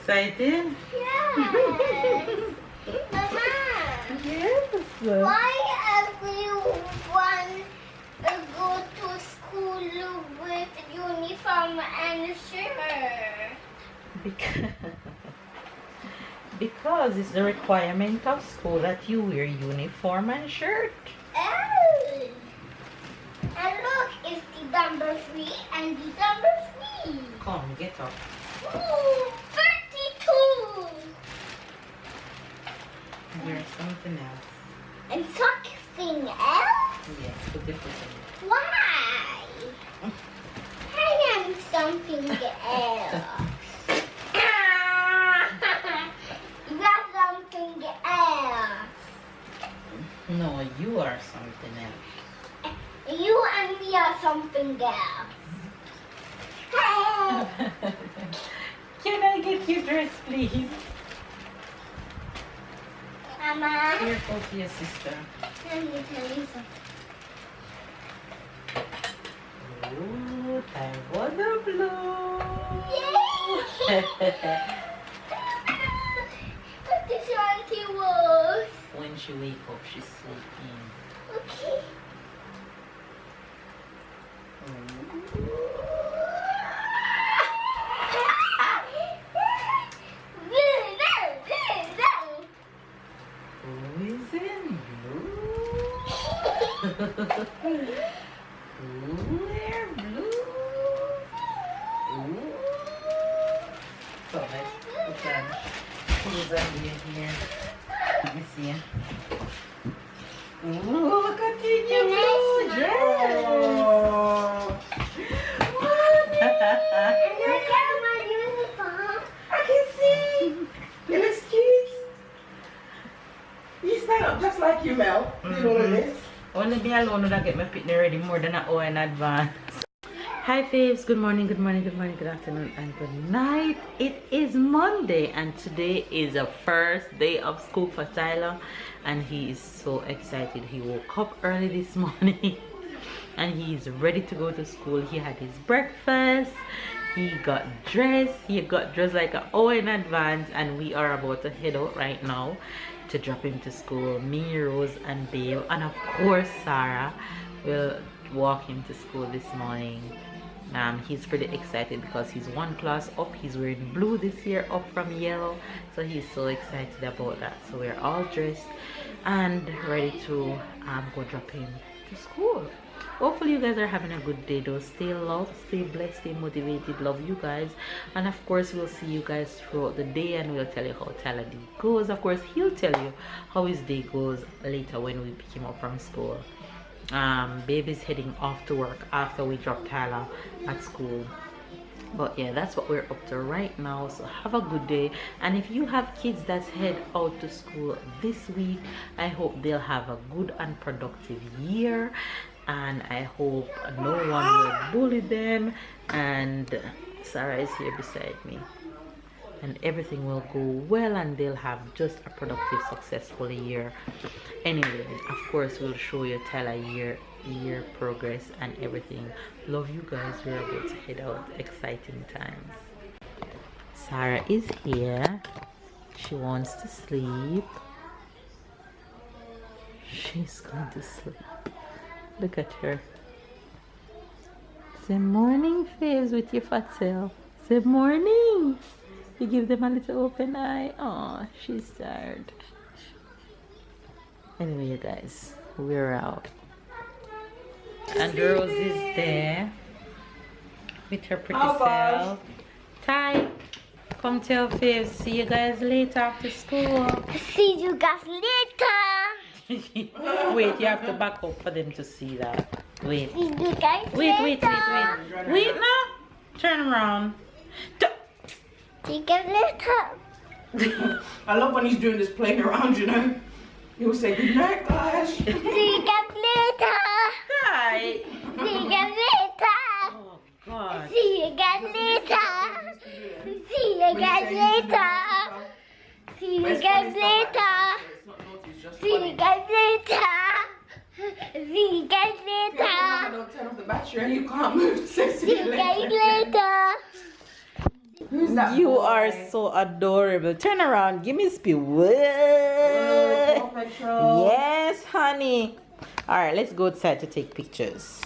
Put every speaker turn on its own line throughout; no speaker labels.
excited?
Yes. Mama.
Yes.
Why everyone go to school with uniform and shirt?
Because it's the requirement of school that you wear uniform and shirt.
Oh. And look, it's the number 3 and the number 3.
Come, get up.
Ooh, 32.
Wear something else.
And something else?
Yes, put your foot in.
Why? I am something else. You are something else.
No, you are something else.
You and me are something else.
Can I get your dress, please?
Mama,
Here, go to your sister.
let me tell you something.
Ooh, time for the blue.
Yay! What this auntie was.
When she wake up, she's sleeping.
Okay.
Who is in blue? Ooh, they're blue. Ooh. So let's put on who's under here. Let me see. Ooh, look at you, your blue dress.
And look at my uniform.
I can see. It is cute. You stand up just like you, Mel. Did all of this.
Only me alone would get my picnic ready more than an hour in advance. Hi faves, good morning, good morning, good morning, good afternoon, and good night. It is Monday and today is the first day of school for Tyler and he is so excited. He woke up early this morning and he's ready to go to school. He had his breakfast, he got dressed like an hour in advance, and we are about to head out right now to drop him to school. Me, Rose and Babe, and of course Sarah will walk him to school this morning. He's pretty excited because he's one class up. He's wearing blue this year, up from yellow, so he's so excited about that. So we're all dressed and ready to go drop him to school. Hopefully you guys are having a good day though. Stay loved, stay blessed, stay motivated. Love you guys, and of course we'll see you guys throughout the day and we'll tell you how Tyler day goes. Of course he'll tell you how his day goes later when we pick him up from school. Baby's heading off to work after we drop Tyler at school. But yeah, that's what we're up to right now. So have a good day, and if you have kids that head out to school this week, I hope they'll have a good and productive year, and I hope no one will bully them. And Sarah is here beside me, and everything will go well and they'll have just a productive, successful year. Anyway, of course we'll show you Tyler year progress and everything. Love you guys. We're about to head out. Exciting times. Sarah is here. She wants to sleep. She's going to sleep. Look at her. Say morning, Faves, with your fat self. Say morning. You give them a little open eye. Oh, she's tired. Anyway, you guys, we're out. And Rose is there with her pretty self. Ty, come tell Faves. See you guys later after school.
See you guys later.
Wait, you have to back up for them to see that. Wait.
See you guys
Wait,
later.
Wait now. Turn around.
See you guys later.
I love when he's doing this playing around, you know. He'll say, good night, guys.
See you guys later.
Hi.
See you guys later.
Oh, God.
See you guys later. See you guys later. See you guys later. See you guys later. See you guys later.
Don't turn off the battery and you can't move. So
See you guys later.
Who's that
You
boy?
are so adorable. Turn around. Give me speed.
Paw Patrol.
Yes, honey. All right, let's go outside to take pictures.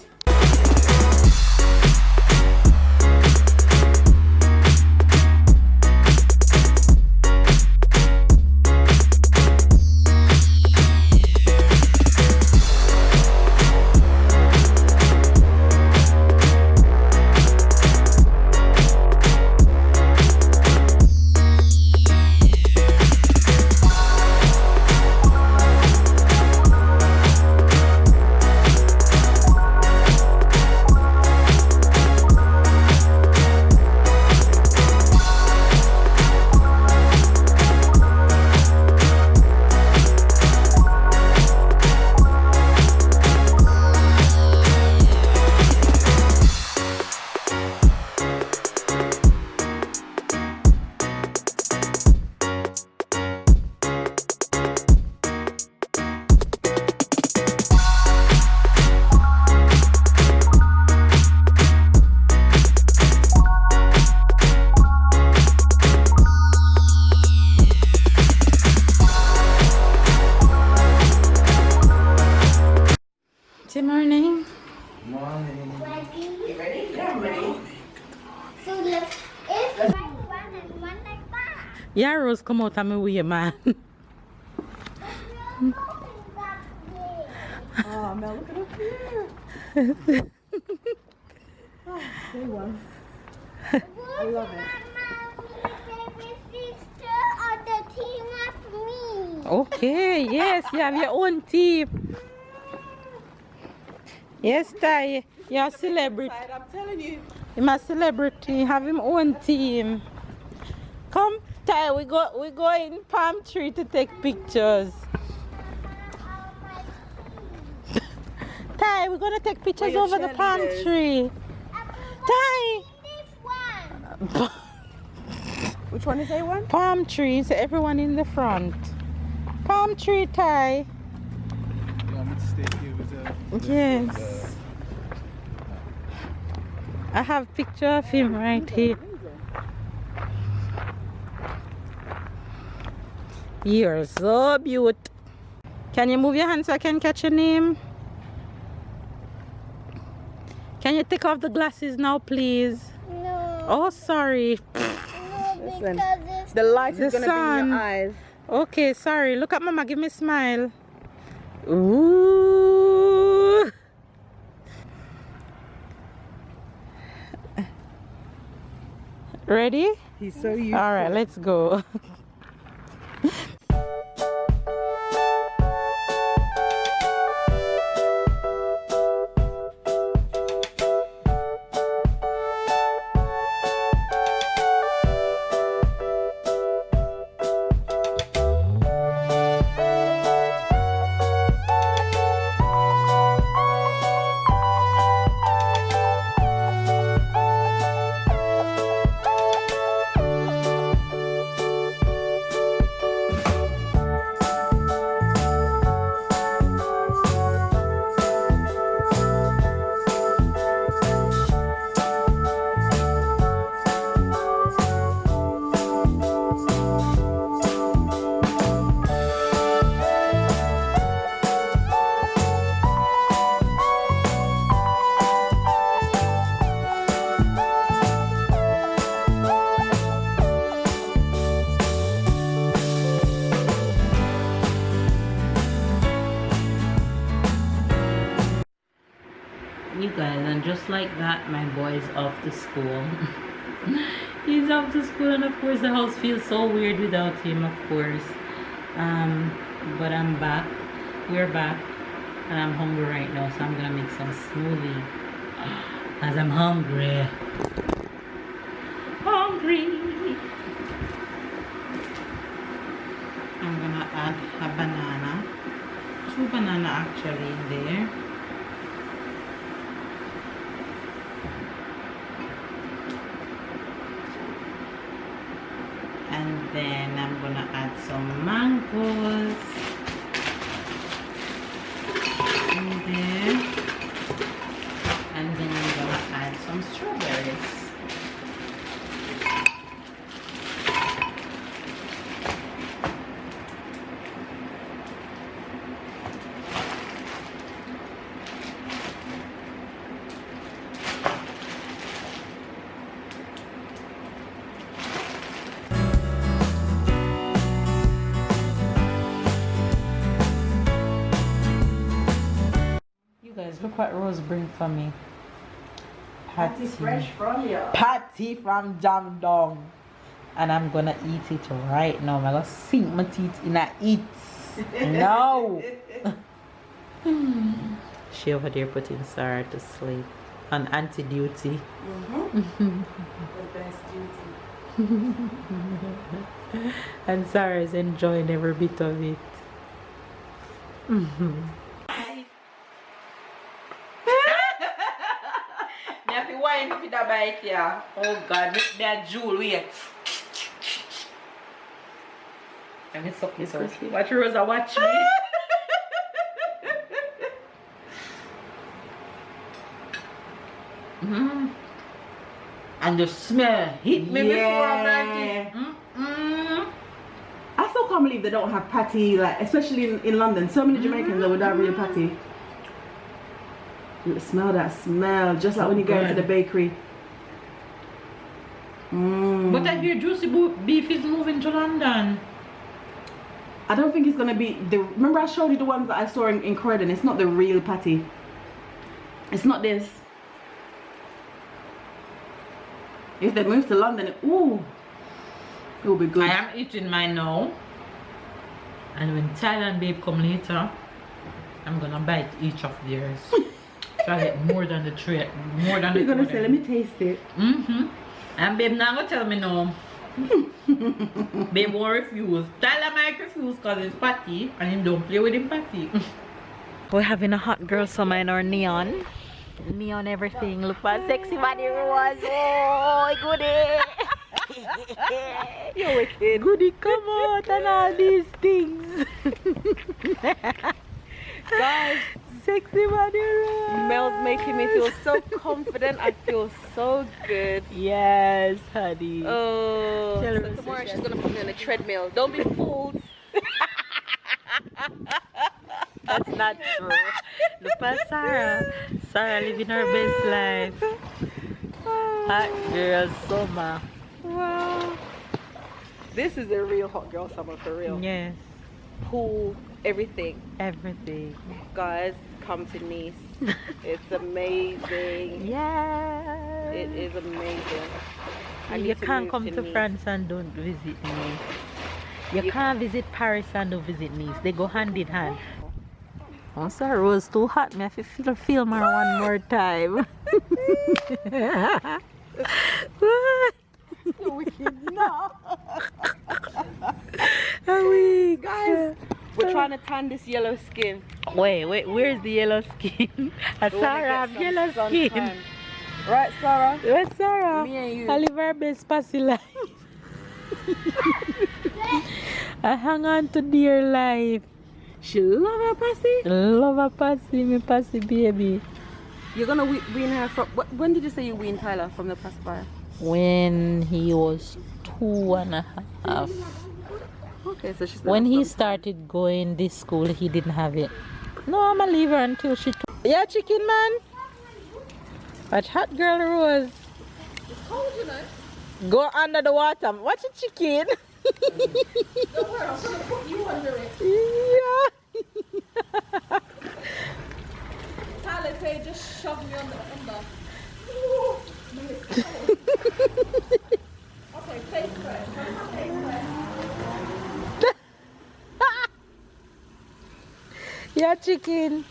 Good morning.
Morning.
Ready?
You ready? Yeah, I'm ready.
So let's it's one and one like that.
Yeah, Rose, come out of my way, man.
But we're going that way.
Oh, Mel, look at up here. Oh, say one.
I
love it.
Mama, baby sister on the team of me.
Okay, yes, you have your own team. Yes, Ty, you're a celebrity.
I'm telling you.
I'm a celebrity, have him own team. Come, Ty, we go in palm tree to take pictures. Ty, we're gonna take pictures
your
over the palm
cheerleaders.
tree. Ty!
This one.
Which one is A1?
Palm tree, so everyone in the front. Palm tree, Ty.
You want me to stay here with
Yes. I have picture of him right here. You're so beautiful. Can you move your hand so I can catch your name? Can you take off the glasses now, please?
No.
Oh, sorry.
No,
Listen.
because it's
The light
The
is going to be in
sun.
your eyes.
Okay, sorry. Look at Mama. Give me a smile. Ooh. Ready?
He's so used.
All right, let's go. You guys, and just like that, my boy is off to school. He's off to school, and of course the house feels so weird without him, of course. But I'm back. We're back, and I'm hungry right now, so I'm gonna make some smoothie. As I'm hungry. Hungry. I'm gonna add a banana. 2 banana actually in there. And then I'm gonna add some mangoes in there, and then I'm gonna add some strawberries. Look what Rose bring for me.
Patty fresh from you.
Patty from Jam Dong. And I'm gonna eat it right now. I'm gonna sink my teeth in a eat. No. She over there putting Sarah to sleep on anti-duty.
The best duty.
And Sarah is enjoying every bit of it. Me have to wine for that bite, yeah. Oh God, make me a jewel here. Let me suck this first. Watch Rosa, watch me. And the smell hit me before I'm like,
I still can't believe they don't have patty, like especially in London. So many Jamaicans that would have real patty. You smell that smell, just like when you go into the bakery.
But I hear juicy beef is moving to London.
I don't think it's gonna be the. Remember I showed you the ones that I saw in Croydon. It's not the real patty. It's not this. If they move to London, it will be good.
I am eating mine now. And when Thailand babe come later, I'm gonna bite each of theirs. So I get more than the tray. More than
You're
the
gonna say, let me taste it.
And babe now gonna tell me no. Babe won't refuse. Tyler might refuse because it's patty and him don't play with him patty. We're having a hot girl summer in our neon. Neon everything. Look what sexy body was. Oh, goody.
You're wicked.
Goody come out and all these things.
Guys,
Sexy body rose.
Mel's making me feel so confident. I feel so good.
Yes, honey.
Oh,
Tell
so
her
tomorrow
so
she's gonna put me on a treadmill. Don't be fooled.
That's not true. Look at Sarah. Sarah living her best life. Hot girl summer.
Wow. This is a real hot girl summer for real.
Yes,
Pool, everything.
everything.
Guys, come to Nice. It's amazing.
Yeah.
It is amazing. I
You
need to
can't
move
come to
Nice.
France and don't visit Nice. You can't visit Paris and don't visit Nice. They go hand in hand. Oh, sorry, Rose too hot. Me have to film her one more time.
Wicked. No.
Guys,
We're trying to tan this yellow skin.
wait, where's the yellow skin? Sarah have yellow skin.
Right, Sarah?
Where's Sarah?
Me and you.
I live her best passy life. I hang on to dear life.
She love her pussy.
Love her passy, me passy baby.
You're gonna wean her from. When did you say you weaned Tyler from the pacifier?
When he was 2.5.
Okay, so she's.
When he started going this school, he didn't have it. No, I'ma leave her until she. Yeah, chicken man. But hot girl Rose.
It's cold, you know.
Go under the water. Watch the chicken.
Don't worry, I'm gonna put you under it.
Yeah.
Tyler, say just shove me under. Okay, face first. Face first.
Yeah, chicken.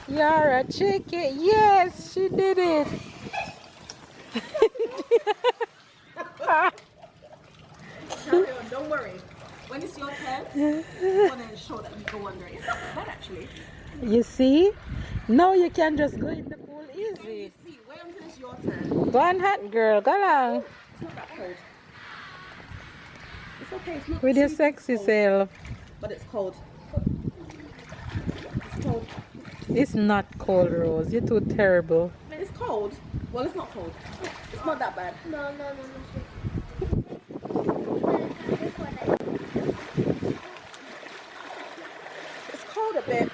You're a chicken. Yes, she did it.
Carry on, don't worry. When it's your turn, you want to ensure that you go under it. It's not bad actually.
You see? Now you can just go in the pool easy.
See, wait until it's your turn.
Go on, hot girl. Go along.
It's not that cold. It's okay. It's not
With your
super
sexy
cold,
self.
but it's cold. It's cold.
It's not cold, Rose. You're too terrible.
It's cold. Well, it's not cold. It's not that bad.
No.
It's cold a bit.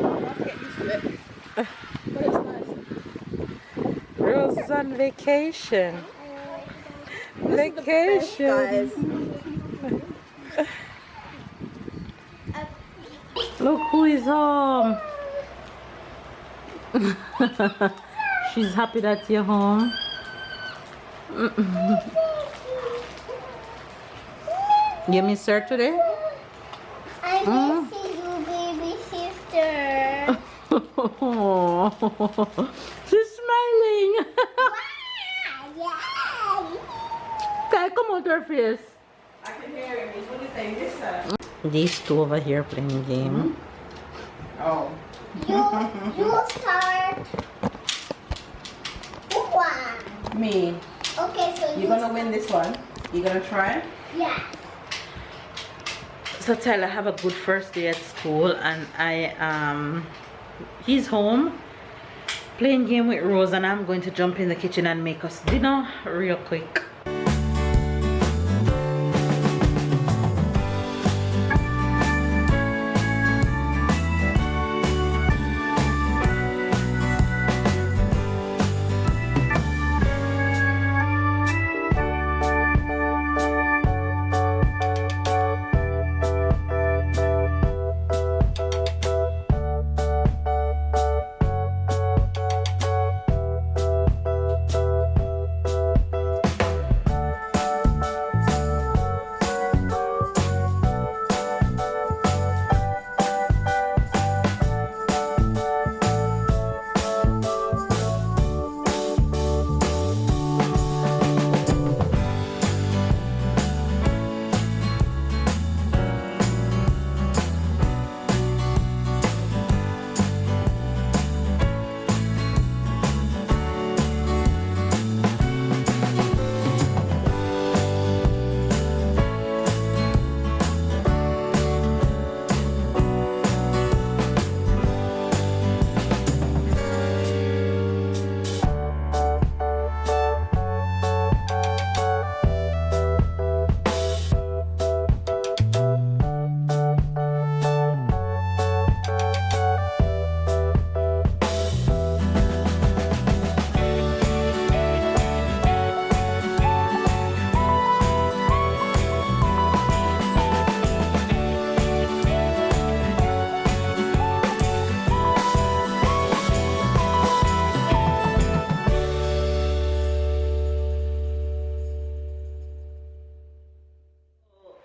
I'll have to get used to it. But it's nice.
Rose is on vacation.
This is the best,
Vacation.
guys.
Look who is home. She's happy that you're home. You miss her today?
I miss you, baby sister.
She's smiling. Okay, come on to her face.
I can hear him. He's really saying this, sir.
These two over here playing game.
Oh.
You start. One.
Me.
Okay, so
You're gonna win this one. You gonna try?
Yeah.
So Tyler have a good first day at school, and he's home playing game with Rose, and I'm going to jump in the kitchen and make us dinner real quick.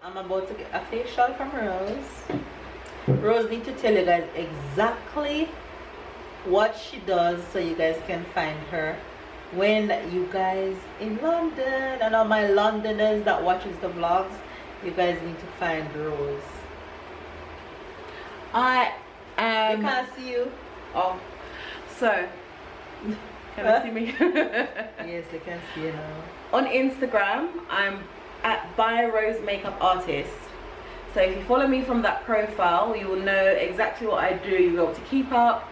I'm about to get a facial from Rose. Rose need to tell you guys exactly what she does so you guys can find her when you guys in London, and all my Londoners that watches the vlogs, you guys need to find Rose.
I am.
They can't see you.
Oh, so can they see me?
Yes, they can see you now.
On Instagram, I'm at By Rose Makeup Artist. So if you follow me from that profile, you will know exactly what I do. You'll be able to keep up.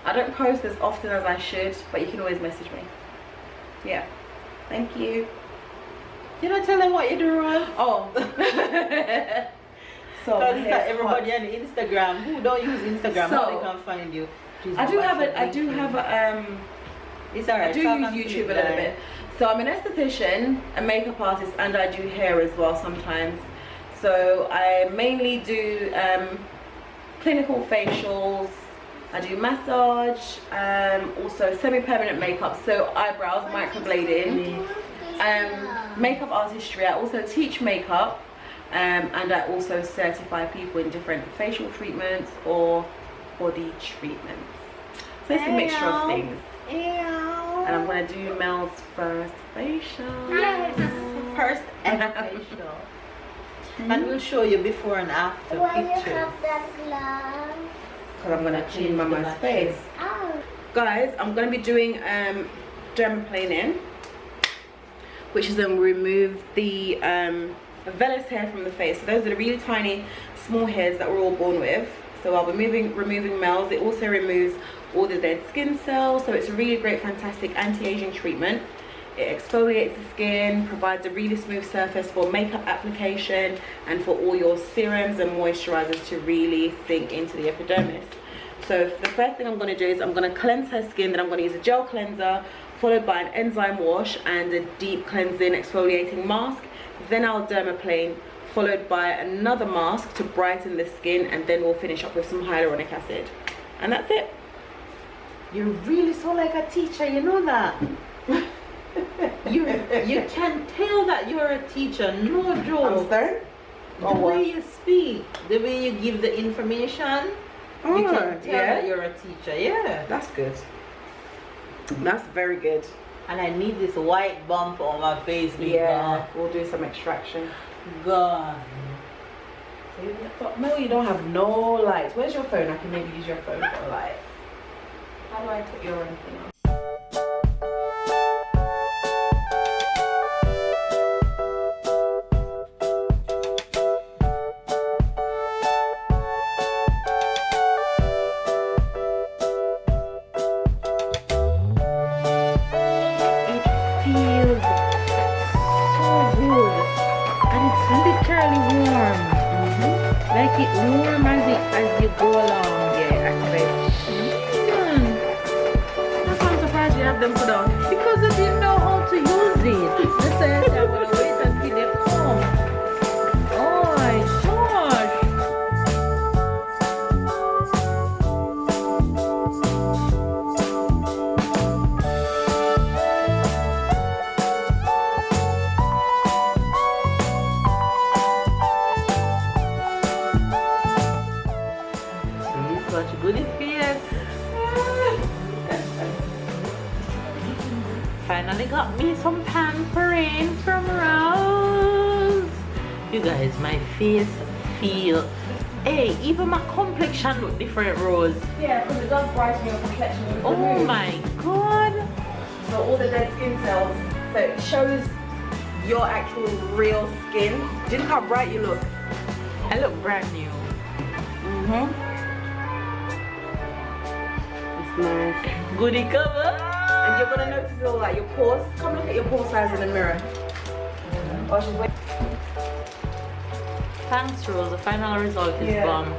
I don't post as often as I should, but you can always message me. Yeah. Thank you.
You don't tell them what you do, Rose.
Oh. So
Because it's not everybody on Instagram who don't use Instagram,
So,
how they can find you. Please
I do
go
have
back
a,
to
I do
LinkedIn.
have a,
It's alright.
I do use YouTube a little bit. So I'm an esthetician, a makeup artist, and I do hair as well sometimes. So I mainly do clinical facials. I do massage, also semi-permanent makeup, so eyebrows, microblading, makeup artistry. I also teach makeup, and I also certify people in different facial treatments or body treatments. So it's a mixture of things. And I'm gonna do Mel's first facial.
Yes.
First ever facial. And we'll show you before and after
Why you
pictures.
have that glove?
Because I'm gonna clean Mama's face.
Oh.
Guys, I'm gonna be doing dermaplaning, which is then remove the vellus hair from the face. So those are the really tiny, small hairs that we're all born with. So I'll be removing Mel's. It also removes all the dead skin cells. So it's a really great, fantastic anti-aging treatment. It exfoliates the skin, provides a really smooth surface for makeup application and for all your serums and moisturizers to really sink into the epidermis. So the first thing I'm going to do is I'm going to cleanse her skin, then I'm going to use a gel cleanser followed by an enzyme wash and a deep cleansing exfoliating mask. Then I'll dermaplane followed by another mask to brighten the skin, and then we'll finish up with some hyaluronic acid. And that's it.
You really sound like a teacher, you know that? you can tell that you're a teacher, no joke. The way you speak, the way you give the information, you can tell that you're a teacher. Yeah,
that's good. That's very good.
And I need this white bump on my face.
Yeah, we'll do some extraction.
God.
But no, you don't have no lights. Where's your phone? I can maybe use your phone for a light. How do I put your anything on?
It warm as you go along.
Yeah, activate. That's why I'm surprised you have them put on.
Because I didn't know how to use it. That's why I said I'm gonna wait until they come. Oh my gosh. Such good face. Finally got me some pampering from Rose. You guys, my face feel. Hey, even my complexion look different, Rose.
Yeah, because it does brighten your complexion.
Oh my god.
So all the dead skin cells. So it shows your actual real skin. Do you look how bright you look?
I look brand new.
Nice.
Goodie cover.
And you're gonna notice all like your pores. Come look at your pore size in the mirror. Oh, she's waiting.
Thanks, Rose. The final result is bomb.